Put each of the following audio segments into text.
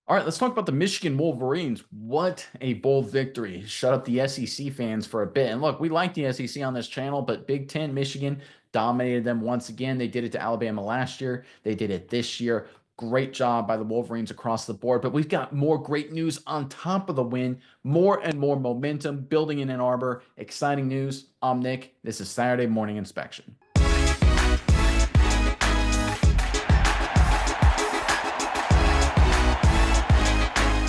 All right, let's talk about the Michigan Wolverines. What a bold victory. Shut up the SEC fans for a bit. And look, we like the SEC on this channel, but Big Ten, Michigan dominated them once again. They did it to Alabama last year, they did it this year. Great job by the Wolverines across the board. But we've got more great news on top of the win, more and more momentum building in Ann Arbor. Exciting news. I'm Nick. This is Saturday Morning Inspection.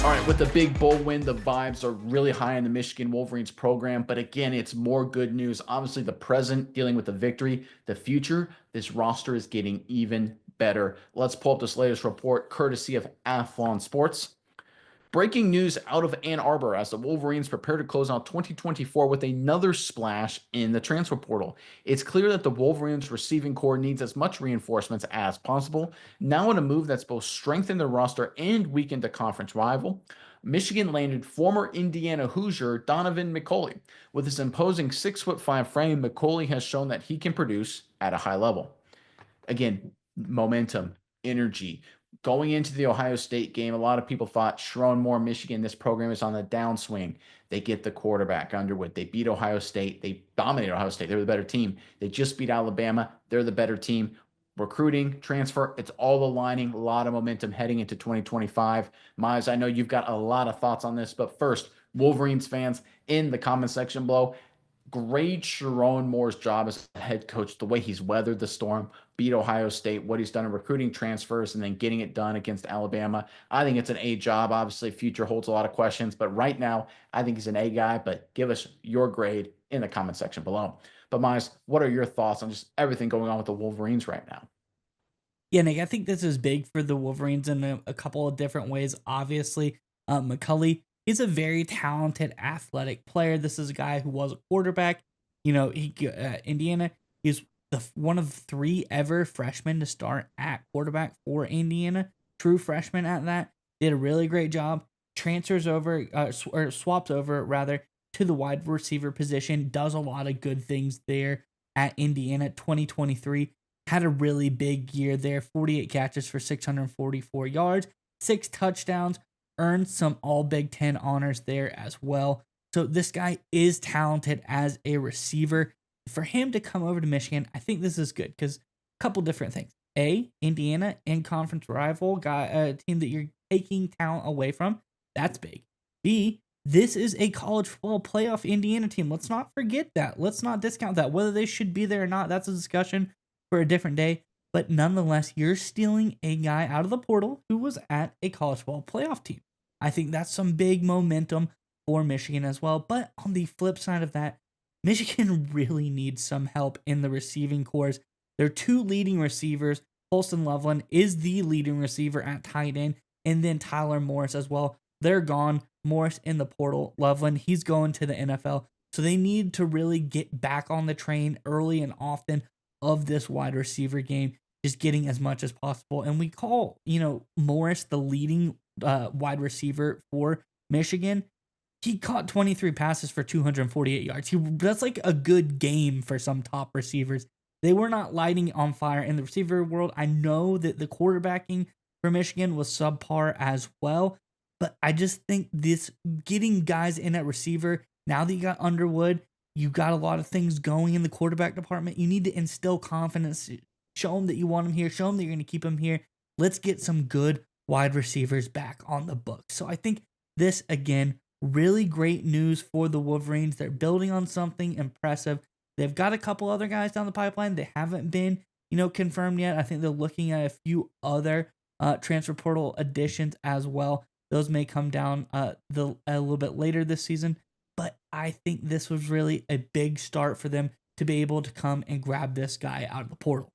All right, with the big bowl win, the vibes are really high in the Michigan Wolverines program. But again, it's more good news. Obviously, the present dealing with the victory, the future, this roster is getting even better. Let's pull up this latest report courtesy of Athlon Sports. Breaking news out of Ann Arbor as the Wolverines prepare to close out 2024 with another splash in the transfer portal. It's clear that the Wolverines receiving core needs as much reinforcements as possible. Now, in a move that's both strengthened their roster and weakened a conference rival, Michigan landed former Indiana Hoosier Donovan McCulley. With his imposing 6'5" frame, McCulley has shown that he can produce at a high level. Again, momentum, energy. Going into the Ohio State game, a lot of people thought Sharon Moore, Michigan, this program is on the downswing. They get the quarterback Underwood. They beat Ohio State. They dominate Ohio State. They're the better team. They just beat Alabama. They're the better team. Recruiting, transfer, it's all aligning. A lot of momentum heading into 2025. Miles, I know you've got a lot of thoughts on this, but first, Wolverines fans in the comment section below, grade Sharon Moore's job as head coach, the way he's weathered the storm, beat Ohio State, what he's done in recruiting transfers, and then getting it done against Alabama. I think it's an A job. Obviously, future holds a lot of questions, but right now, I think he's an A guy. But give us your grade in the comment section below. But Miles, what are your thoughts on just everything going on with the Wolverines right now? Yeah, Nick, I think this is big for the Wolverines in a couple of different ways. Obviously, McCulley, he's a very talented, athletic player. This is a guy who was a quarterback. Indiana, he's one of three ever freshmen to start at quarterback for Indiana. True freshman at that. Did a really great job. Transfers over, or swaps over rather, to the wide receiver position. Does a lot of good things there at Indiana. 2023 had a really big year there, 48 catches for 644 yards, 6 touchdowns, earned some all Big Ten honors there as well. So this guy is talented as a receiver. For him to come over to Michigan, I think this is good because a couple different things. A, Indiana in conference rival, guy, a team that you're taking talent away from. That's big. B, this is a college football playoff Indiana team. Let's not forget that. Let's not discount that. Whether they should be there or not, that's a discussion for a different day. But nonetheless, you're stealing a guy out of the portal who was at a college football playoff team. I think that's some big momentum for Michigan as well. But on the flip side of that, Michigan really needs some help in the receiving cores. Their two leading receivers, Holston Loveland is the leading receiver at tight end, and then Tyler Morris as well. They're gone. Morris in the portal. Loveland, he's going to the NFL. So they need to really get back on the train early and often of this wide receiver game, just getting as much as possible. And we call, Morris the leading wide receiver for Michigan. He caught 23 passes for 248 yards. That's like a good game for some top receivers. They were not lighting on fire in the receiver world. I know that the quarterbacking for Michigan was subpar as well, but I just think this getting guys in at receiver, now that you got Underwood, you got a lot of things going in the quarterback department. You need to instill confidence. Show them that you want them here. Show them that you're going to keep them here. Let's get some good wide receivers back on the book. So I think this, again, really great news for the Wolverines. They're building on something impressive. They've got a couple other guys down the pipeline. They haven't been, confirmed yet. I think they're looking at a few other transfer portal additions as well. Those may come down a little bit later this season. But I think this was really a big start for them to be able to come and grab this guy out of the portal.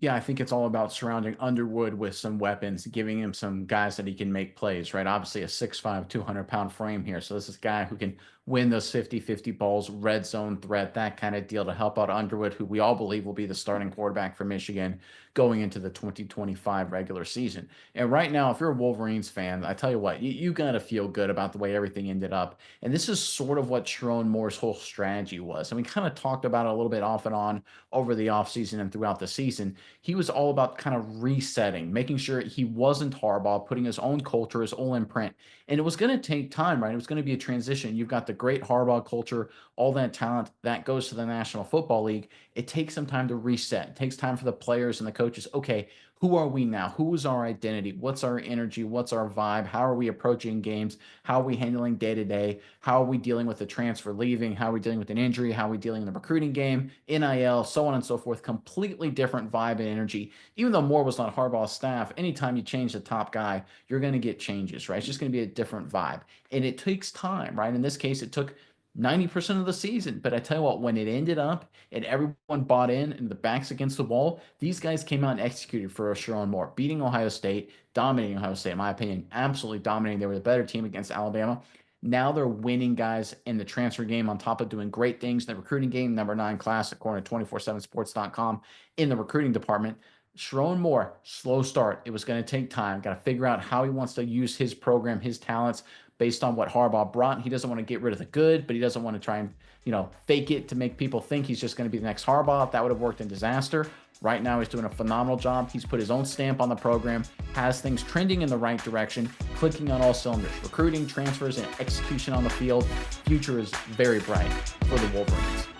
Yeah, I think it's all about surrounding Underwood with some weapons, giving him some guys that he can make plays, right? Obviously, a 6'5", 200-pound frame here. So this is a guy who can win those 50-50 balls, red zone threat, that kind of deal to help out Underwood, who we all believe will be the starting quarterback for Michigan going into the 2025 regular season. And right now, if you're a Wolverines fan, I tell you what, you got to feel good about the way everything ended up. And this is sort of what Sharon Moore's whole strategy was. And we kind of talked about it a little bit off and on over the offseason and throughout the season. He was all about kind of resetting, making sure he wasn't Harbaugh, putting his own culture, his own imprint. And it was going to take time, right? It was going to be a transition. You've got the great Harbaugh culture, all that talent that goes to the National Football League. It takes some time to reset. It takes time for the players and the coaches. Okay, who are we now? Who is our identity? What's our energy? What's our vibe? How are we approaching games? How are we handling day to day? How are we dealing with the transfer leaving? How are we dealing with an injury? How are we dealing in the recruiting game? NIL, so on and so forth. Completely different vibe and energy. Even though Moore was on Harbaugh's staff, anytime you change the top guy, you're going to get changes, right? It's just going to be a different vibe. And it takes time, right? In this case, it took 90% of the season. But I tell you what, when it ended up and everyone bought in and the backs against the wall, these guys came out and executed for Sharon Moore, beating Ohio State, dominating Ohio State, in my opinion, absolutely dominating. They were the better team against Alabama. Now they're winning guys in the transfer game on top of doing great things in the recruiting game. Number 9 class, according to 247sports.com, in the recruiting department. Sharon Moore, slow start. It was going to take time. Got to figure out how he wants to use his program, his talents, based on what Harbaugh brought. He doesn't want to get rid of the good, but he doesn't want to try and, fake it to make people think he's just going to be the next Harbaugh. That would have worked in disaster. Right now, he's doing a phenomenal job. He's put his own stamp on the program, has things trending in the right direction, clicking on all cylinders. Recruiting, transfers, and execution on the field. Future is very bright for the Wolverines.